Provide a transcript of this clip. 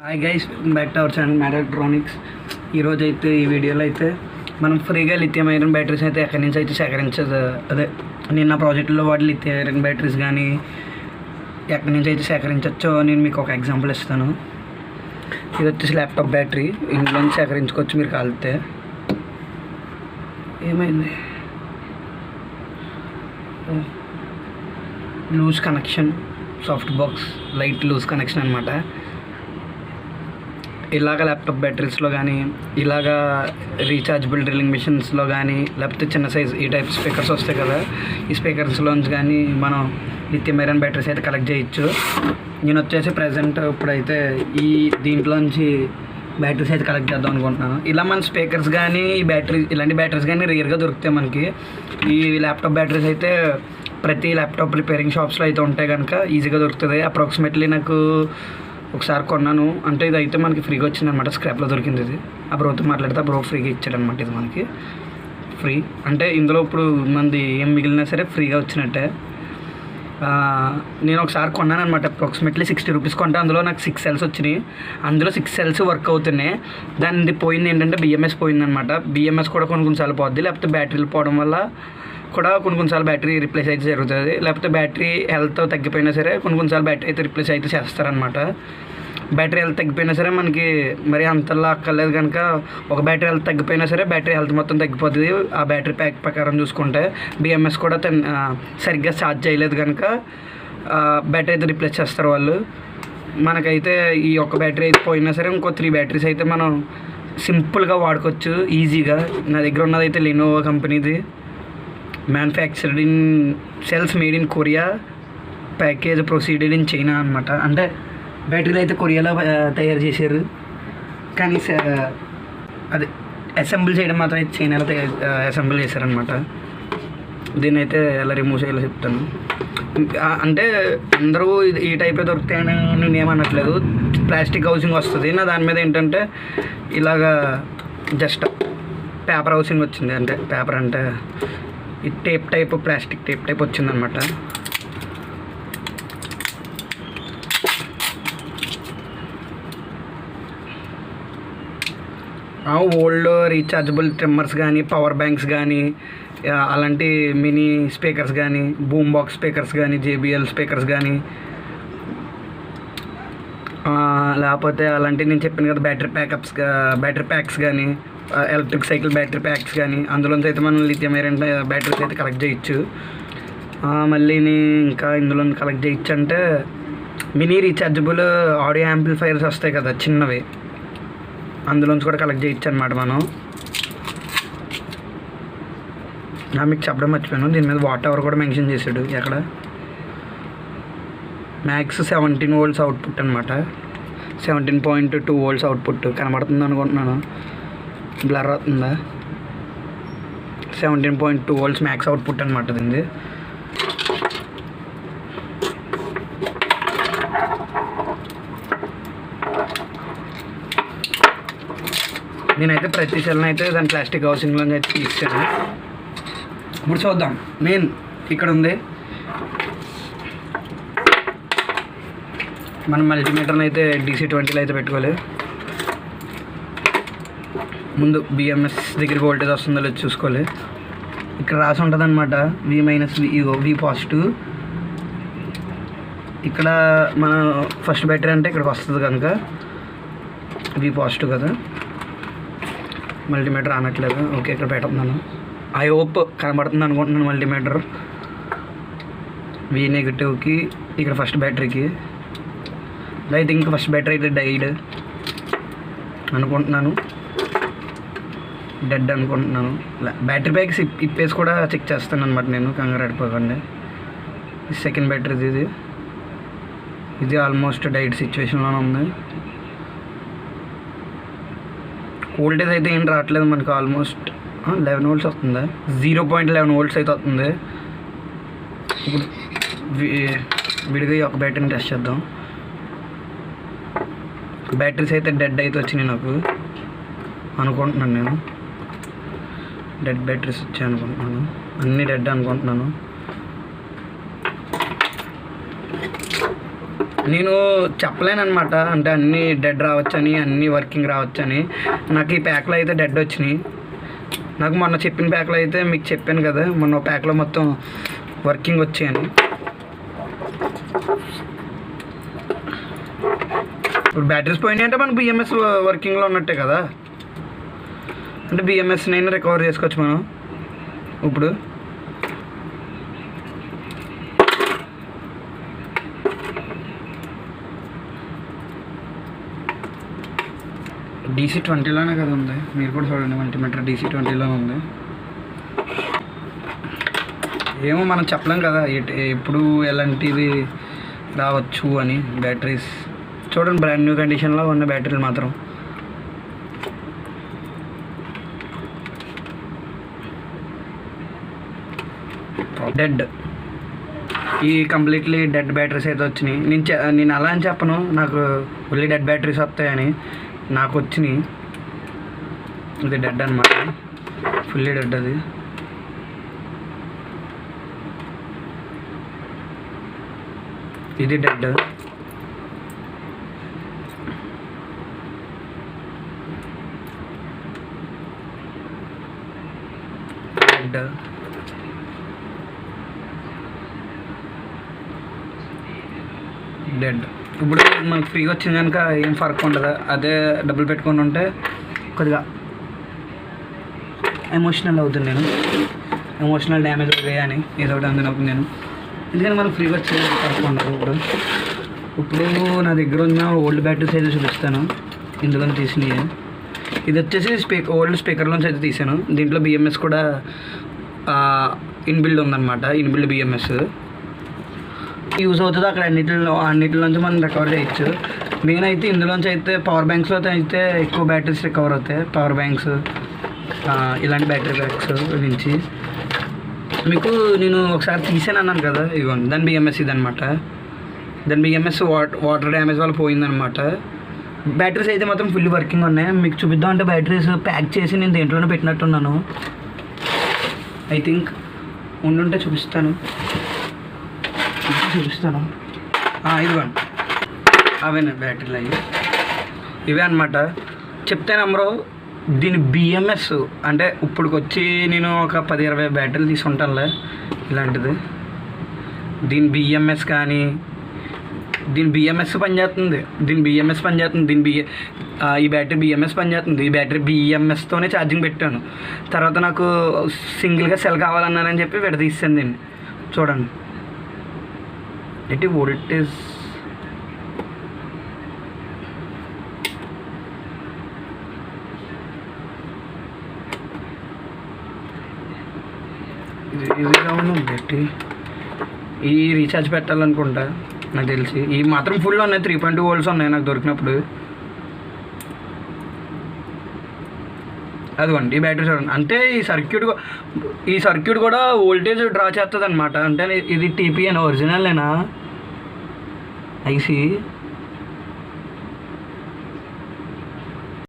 Hi guys, back to our channel mad electronics. ఈరోజు అయితే ఈ వీడియోలో అయితే మనం ఫ్రీగా లిథియం ఐరన్ బ్యాటరీస్ అయితే ఎక్కడి నుంచి అయితే సేకరించదు. అదే నేను నా ప్రాజెక్టులో వాడి లిథియం ఐరన్ బ్యాటరీస్ కానీ ఎక్కడి నుంచి అయితే సేకరించవచ్చో నేను మీకు ఒక ఎగ్జాంపుల్ ఇస్తాను. ఇది వచ్చేసి ల్యాప్టాప్ బ్యాటరీ, ఇంట్లో నుంచి సేకరించుకోవచ్చు మీరు కాలితే. ఏమైంది? Loose connection, soft box, light loose connection అనమాట. ఇలాగ ల్యాప్టాప్ బ్యాటరీస్లో కానీ, ఇలాగా రీఛార్జబుల్ డ్రిల్లింగ్ మిషన్స్లో కానీ, లేకపోతే చిన్న సైజ్ ఈ టైప్ స్పీకర్స్ వస్తాయి కదా, ఈ స్పీకర్స్లోంచి కానీ మనం లిథియం ఐరన్ బ్యాటరీస్ అయితే కలెక్ట్ చేయొచ్చు. నేను వచ్చేసి ప్రజెంట్ ఇప్పుడైతే దీంట్లోంచి బ్యాటరీస్ అయితే కలెక్ట్ చేద్దాం అనుకుంటున్నాను. ఇలా మన స్పీకర్స్ కానీ ఇలాంటి బ్యాటరీస్ కానీ రేర్గా దొరుకుతాయి మనకి. ఈ ల్యాప్టాప్ బ్యాటరీస్ అయితే ప్రతి ల్యాప్టాప్ రిపేరింగ్ షాప్స్లో అయితే ఉంటాయి కనుక ఈజీగా దొరుకుతుంది. అప్రాక్సిమేట్లీ నాకు ఒకసారి కొన్నాను, అంటే ఇది అయితే మనకి ఫ్రీగా వచ్చిందనమాట. స్క్రాప్లో దొరికింది ఇది. ఆ బ్రోతో మాట్లాడితే ఆ బ్రో ఫ్రీగా ఇచ్చాడనమాట. ఇది మనకి ఫ్రీ అంటే ఇందులో ఇప్పుడు మనది ఏం మిగిలినా సరే ఫ్రీగా వచ్చినట్టే. నేను ఒకసారి కొన్నాను అనమాట. అప్రాక్సిమేట్లీ 60 రూపీస్ కొంటే అందులో నాకు 6 సెల్స్ వచ్చినాయి. అందులో 6 సెల్స్ వర్క్ అవుతున్నాయి. దానిది పోయింది ఏంటంటే బిఎంఎస్ పోయిందనమాట. బిఎంఎస్ కూడా కొన్నిసార్లు పోద్ది, లేకపోతే బ్యాటరీలు పోవడం వల్ల కూడా కొన్నిసార్లు బ్యాటరీ రిప్లేస్ అయితే జరుగుతుంది. లేకపోతే బ్యాటరీ హెల్త్ తగ్గిపోయినా సరే కొన్నిసార్లు బ్యాటరీ అయితే రిప్లేస్ అయితే చేస్తారనమాట. బ్యాటరీ హెల్త్ తగ్గిపోయినా సరే మనకి మరి అంతలా అక్కర్లేదు కనుక, ఒక బ్యాటరీ హెల్త్ తగ్గిపోయినా సరే బ్యాటరీ హెల్త్ మొత్తం తగ్గిపోతుంది. ఆ బ్యాటరీ ప్యాక్ ప్రకారం చూసుకుంటే బిఎంఎస్ కూడా సరిగ్గా ఛార్జ్ చేయలేదు కనుక బ్యాటరీ అయితే రిప్లేస్ చేస్తారు వాళ్ళు. మనకైతే ఈ ఒక్క బ్యాటరీ అయితే పోయినా సరే ఇంకో 3 బ్యాటరీస్ అయితే మనం సింపుల్గా వాడుకోవచ్చు ఈజీగా. నా దగ్గర ఉన్నది అయితే లెనోవో కంపెనీది, manufactured in cells made in Korea, package proceeded in China అనమాట. అంటే బ్యాటరీలు అయితే కొరియాలో తయారు చేశారు, కానీ అది అసెంబుల్ చేయడం మాత్రం అయితే చైనాలో అసెంబుల్ చేశారనమాట. దీన్ని అయితే ఎలా రిమూవ్ చేయాలో చెప్తాను. అంటే అందరూ ఈ టైపే దొరుకుతాయని నేను ఏమనట్లేదు. ప్లాస్టిక్ హౌసింగ్ వస్తుంది నా దాని మీద. ఏంటంటే ఇలాగా జస్ట్ పేపర్ హౌసింగ్ వచ్చింది. అంటే పేపర్ అంటే ఈ tape type, plastic tape type వచ్చిందనమాట. ఓల్డ్ రీఛార్జబుల్ ట్రిమ్మర్స్ కానీ, పవర్ బ్యాంక్స్ కానీ, అలాంటి మినీ స్పీకర్స్ కానీ, బూమ్ బాక్స్ స్పీకర్స్ కానీ, జేబిఎల్ స్పీకర్స్ కానీ, లేకపోతే అలాంటి నేను చెప్పాను కదా బ్యాటరీ ప్యాక్స్ కానీ, ఎలక్ట్రిక్ సైకిల్ బ్యాటరీ ప్యాక్స్ కానీ, అందులోంచి అయితే మనం లిథియం ఐరన్ బ్యాటరీస్ అయితే కలెక్ట్ చేయొచ్చు. మళ్ళీ ఇంకా ఇందులో కలెక్ట్ చేయొచ్చు అంటే మినీ రీఛార్జబుల్ ఆడియో యాంప్లిఫైర్స్ వస్తాయి కదా చిన్నవి, అందులోంచి కూడా కలెక్ట్ చేయొచ్చు అనమాట మనం. మీకు చెప్పడం మర్చిపోయాను, దీని మీద వాట్ అవర్ కూడా మెన్షన్ చేశాడు. ఎక్కడ మ్యాక్స్ 17 వోల్ట్స్ అవుట్పుట్ అనమాట. 17.2 వోల్ట్స్ అవుట్పుట్ కనబడుతుంది అనుకుంటున్నాను. బ్లర్ అవుతుందా? 17.2 వోల్ట్స్ మ్యాక్స్ అవుట్పుట్ అనమాట దీనిది. నేనైతే ప్రతి సెల్ని అయితే దాని ప్లాస్టిక్ హౌసింగ్లో అయితే తీసాను. ఇప్పుడు చూద్దాం. మెయిన్ ఇక్కడ ఉంది, మనం మల్టీమీటర్ని అయితే DC-20లో అయితే పెట్టుకోవాలి. ముందు బిఎంఎస్ దగ్గరికి వోల్టేజ్ వస్తుందో లేదో చూసుకోవాలి. ఇక్కడ రాసి ఉంటుంది అనమాట V పాజిటివ్. ఇక్కడ మన ఫస్ట్ బ్యాటరీ అంటే ఇక్కడికి వస్తుంది కనుక V పాజిటివ్ కదా. మల్టీమీటర్ అనట్లేదు. ఓకే, ఇక్కడ పెట్టుతున్నాను. ఐ హోప్ కనబడుతుంది అనుకుంటున్నాను. మల్టీమీటర్ V నెగిటివ్కి, ఇక్కడ ఫస్ట్ బ్యాటరీకి. అయితే ఇంకా ఫస్ట్ బ్యాటరీ అయితే డైడ్ అనుకుంటున్నాను, డెడ్ అనుకుంటున్నాను. బ్యాటరీ బ్యాగ్స్ ఇప్పేసి కూడా చెక్ చేస్తాను అనమాట నేను, కంగారు పడిపోకండి. సెకండ్ బ్యాటరీ ఇది ఆల్మోస్ట్ డైడ్ సిచ్యువేషన్లోనే ఉంది. వోల్టేజ్ అయితే ఏం రావట్లేదు మనకు. ఆల్మోస్ట్ 11 వోల్ట్స్ వస్తుందా? 0.11 వోల్ట్స్ అయితే వస్తుంది. ఇప్పుడు విడిగా ఒక బ్యాటరీని టెస్ట్ చేద్దాం. బ్యాటరీస్ అయితే డెడ్ అయితే వచ్చినాయి నాకు అనుకుంటున్నాను. నేను డెడ్ బ్యాటరీస్ వచ్చాయి అనుకుంటున్నాను. అన్నీ డెడ్ అనుకుంటున్నాను. నేను చెప్పలేను అనమాట, అంటే అన్నీ డెడ్ రావచ్చని, అన్నీ వర్కింగ్ రావచ్చని. నాకు ఈ ప్యాక్లో అయితే డెడ్ వచ్చినాయి. నాకు మొన్న చెప్పిన ప్యాక్లో అయితే మీకు చెప్పాను కదా, మొన్న ప్యాక్లో మొత్తం వర్కింగ్ వచ్చాయని. ఇప్పుడు బ్యాటరీస్ పోయినాయి అంటే మనకు బిఎంఎస్ వర్కింగ్లో ఉన్నట్టే కదా, అంటే బిఎంఎస్నైనా రికవర్ చేసుకోవచ్చు మనం. ఇప్పుడు DC20లోనే కదా ఉంది, మీరు కూడా చూడండి మల్టీమీటర్ DC20లోనే ఉంది. ఏమో మనం చెప్పలేం కదా ఎప్పుడు ఎలాంటిది రావచ్చు అని. బ్యాటరీస్ చూడండి బ్రాండ్ న్యూ కండిషన్లో ఉన్న బ్యాటరీలు మాత్రం. డెడ్, ఈ కంప్లీట్లీ డెడ్ బ్యాటరీస్ అయితే వచ్చినాయి. నేను అలా అని చెప్పను నాకు ఫుల్లీ డెడ్ బ్యాటరీస్ వస్తాయని, నాకు వచ్చినాయి. ఇది డెడ్ అనమాట, ఫుల్లీ డెడ్. అది ఇది డెడ్. Dead dead. ఇప్పుడు మనకు ఫ్రీగా వచ్చింది కనుక ఏం ఫర్క్ ఉండదు. అదే డబ్బులు పెట్టుకొని ఉంటే కొద్దిగా ఎమోషనల్ అవుతుంది. నేను ఎమోషనల్ డ్యామేజ్ అవుతాయి అని ఏదో ఒకటి అందునప్పుడు నేను, ఎందుకంటే మనకు ఫ్రీగా వచ్చే ఫర్క్ ఉండదు. ఇప్పుడు నా దగ్గర ఉన్న ఓల్డ్ బ్యాటరీస్ అయితే చూపిస్తాను, ఇందులో తీసినవి. ఇది వచ్చేసి ఓల్డ్ స్పీకర్లోంచి అయితే తీసాను. దీంట్లో బిఎంఎస్ కూడా ఇన్బిల్డ్ ఉందన్నమాట, ఇన్బిల్డ్ బిఎంఎస్ యూజ్ అవుతుంది. అక్కడ అన్నిటిలోంచి మనం రికవర్ చేయొచ్చు. నేనైతే ఇందులోంచి అయితే పవర్ బ్యాంక్స్లో అయితే ఎక్కువ బ్యాటరీస్ రికవర్ అవుతాయి. పవర్ బ్యాంక్స్, ఇలాంటి బ్యాటరీ బ్యాగ్స్ నుంచి మీకు నేను ఒకసారి తీసాను అన్నాను కదా, ఇదిగోండి దాని బిఎంఎస్ ఇదనమాట. దాని బిఎంఎస్ వాటర్ డ్యామేజ్ వల్ల పోయిందనమాట. బ్యాటరీస్ అయితే మాత్రం ఫుల్ వర్కింగ్ ఉన్నాయి. మీకు చూపిద్దాం అంటే బ్యాటరీస్ ప్యాక్ చేసి నేను దేంట్లోనే పెట్టినట్టున్నాను. ఐ థింక్ ఉండుంటే చూపిస్తాను. ఇదిగోండి అవేనా బ్యాటరీలు అవి, ఇవే అనమాట. చెప్తే నమ్మరు. దీని బిఎంఎస్ అంటే ఇప్పుడుకి వచ్చి నేను ఒక 10-20 బ్యాటరీలు తీసుకుంటానులే ఇలాంటిది. దీని బిఎంఎస్ కానీ, దీని బిఎంఎస్ పనిచేస్తుంది, ఈ బ్యాటరీ బిఎంఎస్ పనిచేస్తుంది. ఈ బ్యాటరీ బిఎంఎస్తోనే ఛార్జింగ్ పెట్టాను. తర్వాత నాకు సింగిల్గా సెల్ కావాలన్నానని చెప్పి విడదీసాను దీన్ని. చూడండి ఎట్టి వోల్టేజ్, ఈజీగా ఉంది పెట్టి. ఈ రీఛార్జ్ పెట్టాలనుకుంటా నాకు తెలిసి. ఈ మాత్రం ఫుల్ ఉన్నాయి, 3.2 volts ఉన్నాయి నాకు దొరికినప్పుడు. అదిగోండి ఈ బ్యాటరీ చూడండి. అంటే ఈ సర్క్యూట్ కూడా వోల్టేజ్ డ్రా చేస్తుంది అనమాట. అంటే ఇది TPN ఒరిజినలేనా ఐసి.